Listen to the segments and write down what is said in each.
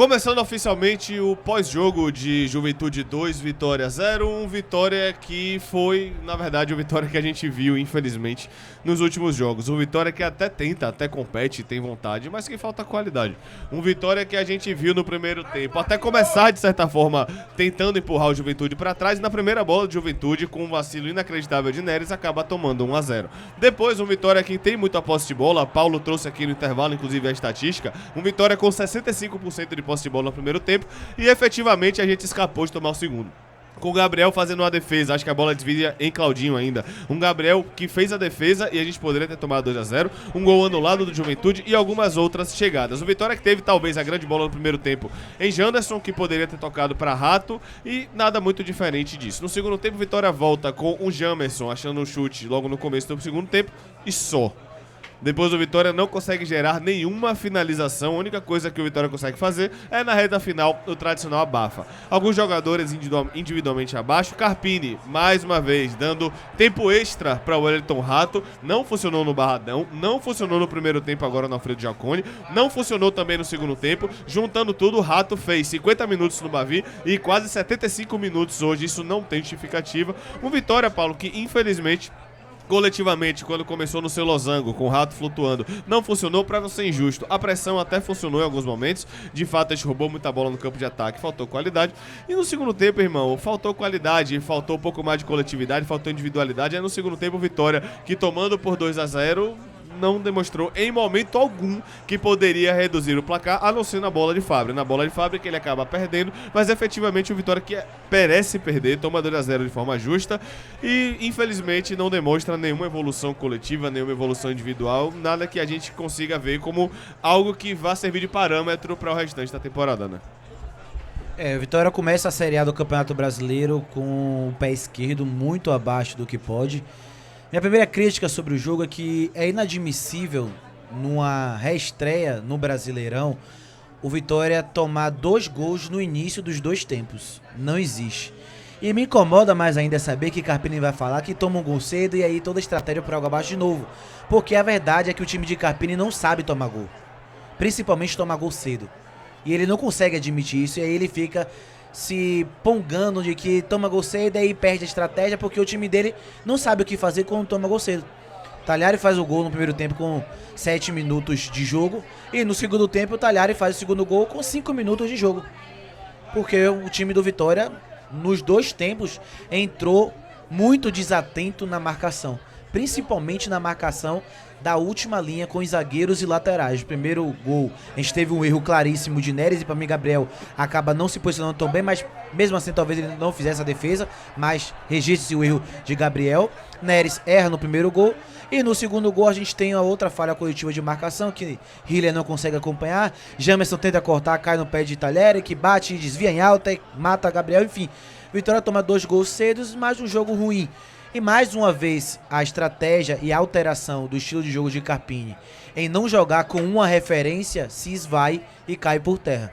Começando oficialmente o pós-jogo de Juventude 2, Vitória 0, Vitória que foi, na verdade, o Vitória que a gente viu, infelizmente, nos últimos jogos. Um Vitória que até tenta, até compete, tem vontade, mas que falta qualidade. Um Vitória que a gente viu no primeiro tempo, até começar, de certa forma, tentando empurrar o Juventude para trás, e na primeira bola de Juventude, com um vacilo inacreditável de Neres, acaba tomando 1-0. Depois, um Vitória que tem muita posse de bola, Paulo trouxe aqui no intervalo, inclusive, a estatística, um Vitória com 65% de posse de bola no primeiro tempo e efetivamente a gente escapou de tomar o segundo. Com o Gabriel fazendo uma defesa, acho que a bola desvia em Claudinho ainda. Um Gabriel que fez a defesa e a gente poderia ter tomado 2-0. Um gol anulado do Juventude e algumas outras chegadas. O Vitória que teve talvez a grande bola no primeiro tempo em Janderson, que poderia ter tocado para Rato e nada muito diferente disso. No segundo tempo, o Vitória volta com o Jamerson achando um chute logo no começo do segundo tempo e só. Depois o Vitória não consegue gerar nenhuma finalização. A única coisa que o Vitória consegue fazer é na reta final o tradicional abafa. Alguns jogadores individualmente abaixo. Carpini, mais uma vez, dando tempo extra para o Wellington Rato. Não funcionou no Barradão, não funcionou no primeiro tempo agora no Alfredo Jaconi, não funcionou também no segundo tempo. Juntando tudo, o Rato fez 50 minutos no Bavi e quase 75 minutos hoje. Isso não tem justificativa. Um Vitória, Paulo, que infelizmente... coletivamente, quando começou no seu losango, com o Rato flutuando, não funcionou. Para não ser injusto, a pressão até funcionou em alguns momentos, de fato a gente roubou muita bola no campo de ataque, faltou qualidade, e no segundo tempo, irmão, faltou qualidade, faltou um pouco mais de coletividade, faltou individualidade. Aí no segundo tempo, Vitória, que tomando por 2-0, não demonstrou em momento algum que poderia reduzir o placar, a não ser na bola de Fábio. Na bola de Fábio que ele acaba perdendo, mas efetivamente o Vitória que merece perder, toma 2-0 de forma justa e infelizmente não demonstra nenhuma evolução coletiva, nenhuma evolução individual, nada que a gente consiga ver como algo que vá servir de parâmetro para o restante da temporada, né? O Vitória começa a Série A do Campeonato Brasileiro com o pé esquerdo muito abaixo do que pode. Minha primeira crítica sobre o jogo é que é inadmissível, numa reestreia no Brasileirão, o Vitória tomar 2 gols no início dos 2 tempos. Não existe. E me incomoda mais ainda saber que Carpini vai falar que toma um gol cedo e aí toda a estratégia por água abaixo de novo. Porque a verdade é que o time de Carpini não sabe tomar gol. Principalmente tomar gol cedo. E ele não consegue admitir isso e aí ele fica... se pongando de que toma gol cedo e aí perde a estratégia porque o time dele não sabe o que fazer quando toma gol cedo. Talhari faz o gol no primeiro tempo com 7 minutos de jogo e no segundo tempo o Talhari faz o segundo gol com 5 minutos de jogo. Porque o time do Vitória, nos 2 tempos, entrou muito desatento na marcação. Principalmente na marcação da última linha com os zagueiros e laterais. O primeiro gol, a gente teve um erro claríssimo de Neres e para mim Gabriel acaba não se posicionando tão bem, mas mesmo assim talvez ele não fizesse a defesa, mas registre-se o erro de Gabriel. Neres erra no primeiro gol e no segundo gol a gente tem a outra falha coletiva de marcação que Hiller não consegue acompanhar, Jamerson tenta cortar, cai no pé de Talheri, que bate, desvia em alta e mata Gabriel, enfim. Vitória toma 2 gols cedos, mas um jogo ruim. E mais uma vez, a estratégia e a alteração do estilo de jogo de Carpini em não jogar com uma referência se esvai e cai por terra.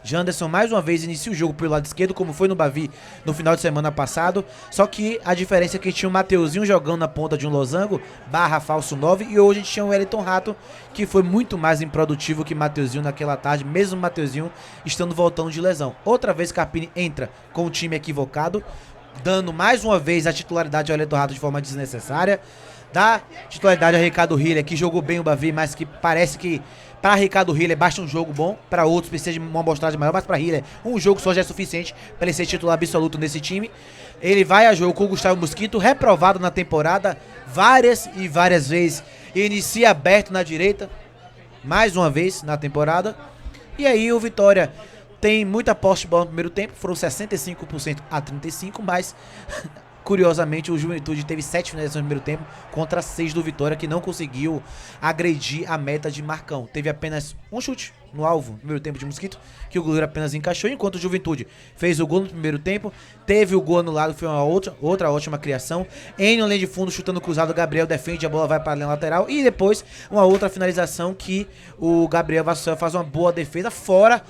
Janderson mais uma vez inicia o jogo pelo lado esquerdo, como foi no Bavi no final de semana passado, só que a diferença é que tinha o Mateuzinho jogando na ponta de um losango, barra falso 9, e hoje a gente tinha o Wellington Rato, que foi muito mais improdutivo que Mateuzinho naquela tarde, mesmo Mateuzinho estando voltando de lesão. Outra vez Carpini entra com o time equivocado, dando mais uma vez a titularidade ao Wellington Rato de forma desnecessária, dá titularidade a Ricardo Hiller, que jogou bem o Bavi, mas que parece que para Ricardo Hiller basta um jogo bom, para outros precisa de uma amostragem maior, mas para Hiller um jogo só já é suficiente para ele ser titular absoluto nesse time. Ele vai a jogo com o Gustavo Mosquito, reprovado na temporada várias e várias vezes, inicia aberto na direita, mais uma vez na temporada, e aí o Vitória tem muita posse de bola no primeiro tempo, foram 65% a 35%, mas curiosamente o Juventude teve 7 finalizações no primeiro tempo contra 6 do Vitória, que não conseguiu agredir a meta de Marcão. Teve apenas um chute no alvo no primeiro tempo de Mosquito, que o goleiro apenas encaixou, enquanto o Juventude fez o gol no primeiro tempo, teve o gol anulado, foi uma outra ótima criação. Em linha de fundo, chutando cruzado, o Gabriel defende, a bola vai para a linha lateral, e depois uma outra finalização que o Gabriel Vassoura faz uma boa defesa, fora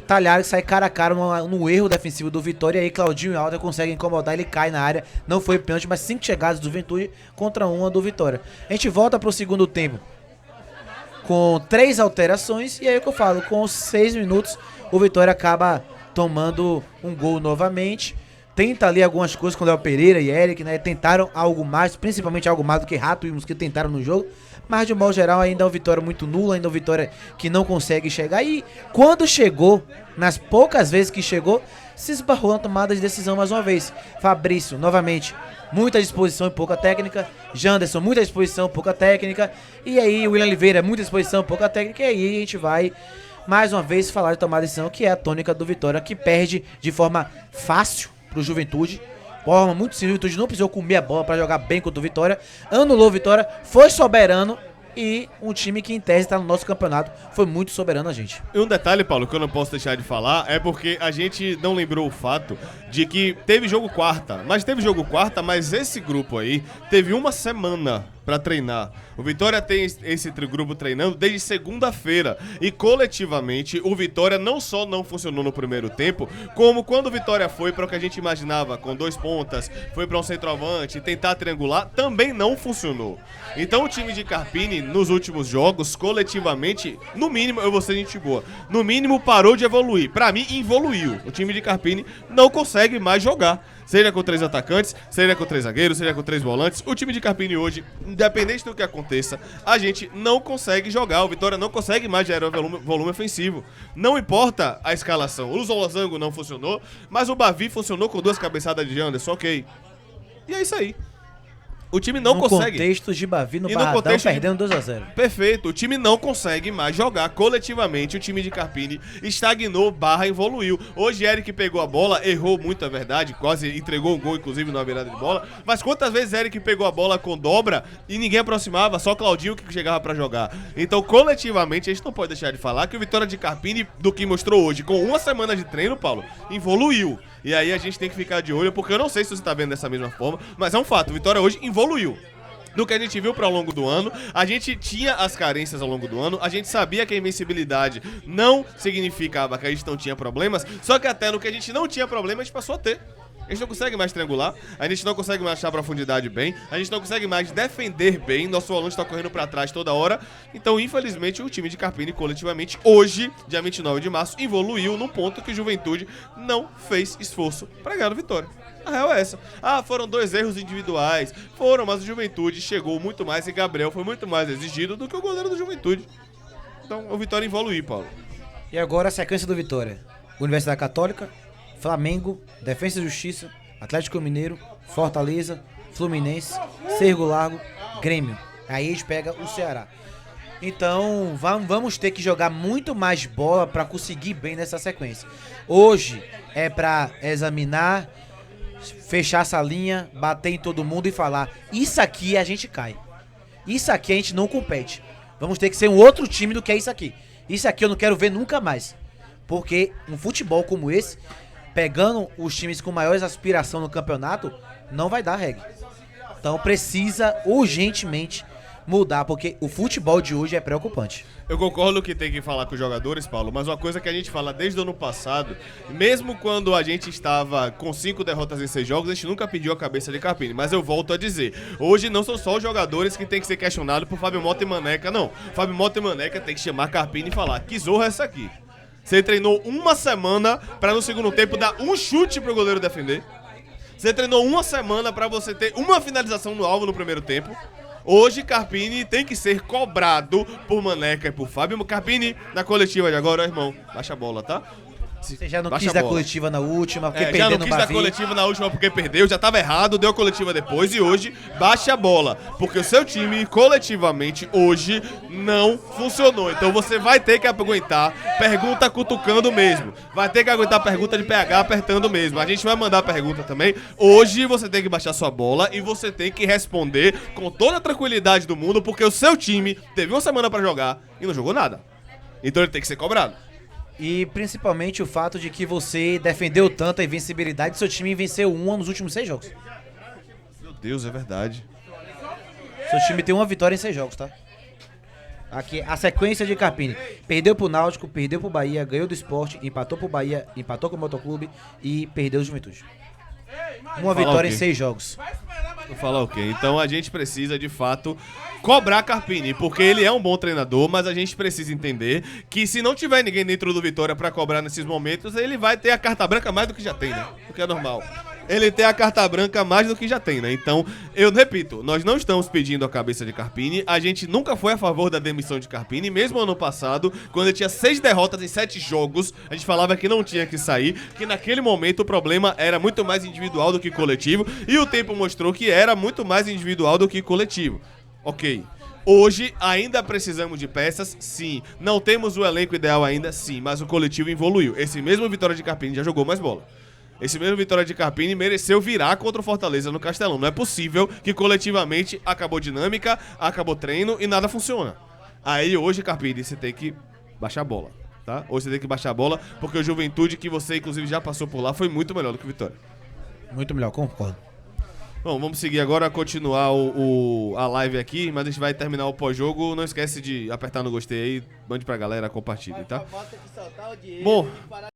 Talhari sai cara a cara no erro defensivo do Vitória, e aí Claudinho e Alda conseguem incomodar, ele cai na área, não foi pênalti, mas 5 chegadas do Juventude contra uma do Vitória. A gente volta pro segundo tempo com 3 alterações, e aí é o que eu falo, com 6 minutos o Vitória acaba tomando um gol novamente. Tenta ali algumas coisas com o Léo Pereira e Eric, né? Tentaram algo mais, principalmente algo mais do que Rato e Mosquito tentaram no jogo. Mas de um modo geral ainda é uma vitória muito nula, ainda é uma vitória que não consegue chegar. E quando chegou, nas poucas vezes que chegou, se esbarrou na tomada de decisão mais uma vez. Fabrício, novamente, muita disposição e pouca técnica. Janderson, muita disposição, pouca técnica. E aí o William Oliveira, muita disposição, pouca técnica. E aí a gente vai mais uma vez falar de tomada de decisão, que é a tônica do Vitória, que perde de forma fácil pro Juventude. Forma muito simples, o Juventude não precisou comer a bola pra jogar bem contra o Vitória. Anulou o Vitória, foi soberano. E um time que em tese tá no nosso campeonato foi muito soberano a gente. E um detalhe, Paulo, que eu não posso deixar de falar é porque a gente não lembrou o fato de que teve jogo quarta. Mas esse grupo aí teve uma semana pra treinar. O Vitória tem esse grupo treinando desde segunda-feira. E coletivamente, o Vitória não só não funcionou no primeiro tempo, como quando o Vitória foi para o que a gente imaginava, com 2 pontas, foi para um centroavante, tentar triangular, também não funcionou. Então o time de Carpini, nos últimos jogos, coletivamente, no mínimo, eu vou ser gente boa, no mínimo parou de evoluir. Pra mim, evoluiu. O time de Carpini não consegue mais jogar. Seja com 3 atacantes, seja com 3 zagueiros, seja com 3 volantes. O time de Carpini hoje, independente do que aconteça, a gente não consegue jogar. O Vitória não consegue mais gerar volume ofensivo. Não importa a escalação. O Losango não funcionou, mas o Bavi funcionou com 2 cabeçadas de Anderson, ok. E é isso aí. O time não consegue. No contexto de Bavi, no Barradão, perdendo 2-0. Perfeito. O time não consegue mais jogar coletivamente. O time de Carpini estagnou, evoluiu. Hoje Eric pegou a bola, errou muito, é verdade. Quase entregou um gol, inclusive, na virada de bola. Mas quantas vezes Eric pegou a bola com dobra e ninguém aproximava? Só Claudinho que chegava pra jogar. Então, coletivamente, a gente não pode deixar de falar que o Vitória de Carpini, do que mostrou hoje, com 1 semana de treino, Paulo, evoluiu. E aí a gente tem que ficar de olho, porque eu não sei se você tá vendo dessa mesma forma, mas é um fato, o Vitória hoje evoluiu. Do que a gente viu ao longo do ano, a gente tinha as carências ao longo do ano, a gente sabia que a invencibilidade não significava que a gente não tinha problemas, só que até no que a gente não tinha problema, a gente passou a ter. A gente não consegue mais triangular, a gente não consegue mais achar profundidade bem, a gente não consegue mais defender bem, nosso volante tá correndo pra trás toda hora. Então, infelizmente, o time de Carpini coletivamente, hoje, dia 29 de março, evoluiu num ponto que o Juventude não fez esforço pra ganhar a vitória. A real é essa. Ah, foram 2 erros individuais, foram, mas o Juventude chegou muito mais e Gabriel foi muito mais exigido do que o goleiro do Juventude. Então, o Vitória evoluiu, Paulo. E agora a sequência do Vitória: Universidade Católica, Flamengo, Defensa e Justiça, Atlético Mineiro, Fortaleza, Fluminense, Cerro Largo, Grêmio. Aí a gente pega o Ceará. Então vamos ter que jogar muito mais bola para conseguir bem nessa sequência. Hoje é para examinar, fechar essa linha, bater em todo mundo e falar: isso aqui a gente cai. Isso aqui a gente não compete. Vamos ter que ser um outro time do que é isso aqui. Isso aqui eu não quero ver nunca mais. Porque um futebol como esse, pegando os times com maiores aspiração no campeonato, não vai dar regra. Então precisa urgentemente mudar, porque o futebol de hoje é preocupante. Eu concordo que tem que falar com os jogadores, Paulo, mas uma coisa que a gente fala desde o ano passado, mesmo quando a gente estava com 5 derrotas em 6 jogos, a gente nunca pediu a cabeça de Carpini. Mas eu volto a dizer, hoje não são só os jogadores que tem que ser questionados por Fábio Mota e Maneca, não. Fábio Mota e Maneca tem que chamar Carpini e falar: que zorra é essa aqui? Você treinou 1 semana pra no segundo tempo dar um chute pro goleiro defender. Você treinou 1 semana pra você ter uma finalização no alvo no primeiro tempo. Hoje, Carpini tem que ser cobrado por Maneca e por Fábio. Carpini, na coletiva de agora, irmão, baixa a bola, tá? Você já não quis dar coletiva na última, porque já perdeu não no quis Bavi. dar coletiva na última porque perdeu, já tava errado, deu a coletiva depois e hoje baixa a bola, porque o seu time coletivamente hoje não funcionou. Então você vai ter que aguentar pergunta cutucando mesmo, vai ter que aguentar pergunta de PH apertando mesmo. A gente vai mandar pergunta também. Hoje você tem que baixar sua bola e você tem que responder com toda a tranquilidade do mundo, porque o seu time teve 1 semana pra jogar e não jogou nada. Então ele tem que ser cobrado. E principalmente o fato de que você defendeu tanto a invencibilidade, seu time venceu 1 nos últimos 6 jogos. Meu Deus, é verdade. Seu time tem 1 vitória em 6 jogos, tá? Aqui, a sequência de Carpini: perdeu pro Náutico, perdeu pro Bahia, ganhou do Sport, empatou pro Bahia, empatou com o Motoclube e perdeu o Juventude. Uma vitória em 6 jogos. Vou falar o quê? Então a gente precisa, de fato, cobrar Carpini, porque ele é um bom treinador, mas a gente precisa entender que se não tiver ninguém dentro do Vitória pra cobrar nesses momentos, ele vai ter a carta branca mais do que já tem, né? O que é normal. Ele tem a carta branca mais do que já tem, né? Então, eu repito, nós não estamos pedindo a cabeça de Carpini, a gente nunca foi a favor da demissão de Carpini, mesmo ano passado, quando ele tinha 6 derrotas em 7 jogos, a gente falava que não tinha que sair, que naquele momento o problema era muito mais individual do que coletivo, e o tempo mostrou que era muito mais individual do que coletivo. Ok. Hoje ainda precisamos de peças, sim. Não temos o elenco ideal ainda, sim, mas o coletivo evoluiu. Esse mesmo Vitória de Carpini já jogou mais bola. Esse mesmo Vitória de Carpini mereceu virar contra o Fortaleza no Castelão. Não é possível que coletivamente acabou dinâmica, acabou treino e nada funciona. Aí hoje, Carpini, você tem que baixar a bola, tá? Hoje você tem que baixar a bola, porque o Juventude, que você inclusive já passou por lá, foi muito melhor do que o Vitória. Muito melhor, concordo. Bom, vamos seguir agora, continuar a live aqui, mas a gente vai terminar o pós-jogo. Não esquece de apertar no gostei aí, mande pra galera, compartilhe, tá? Bom...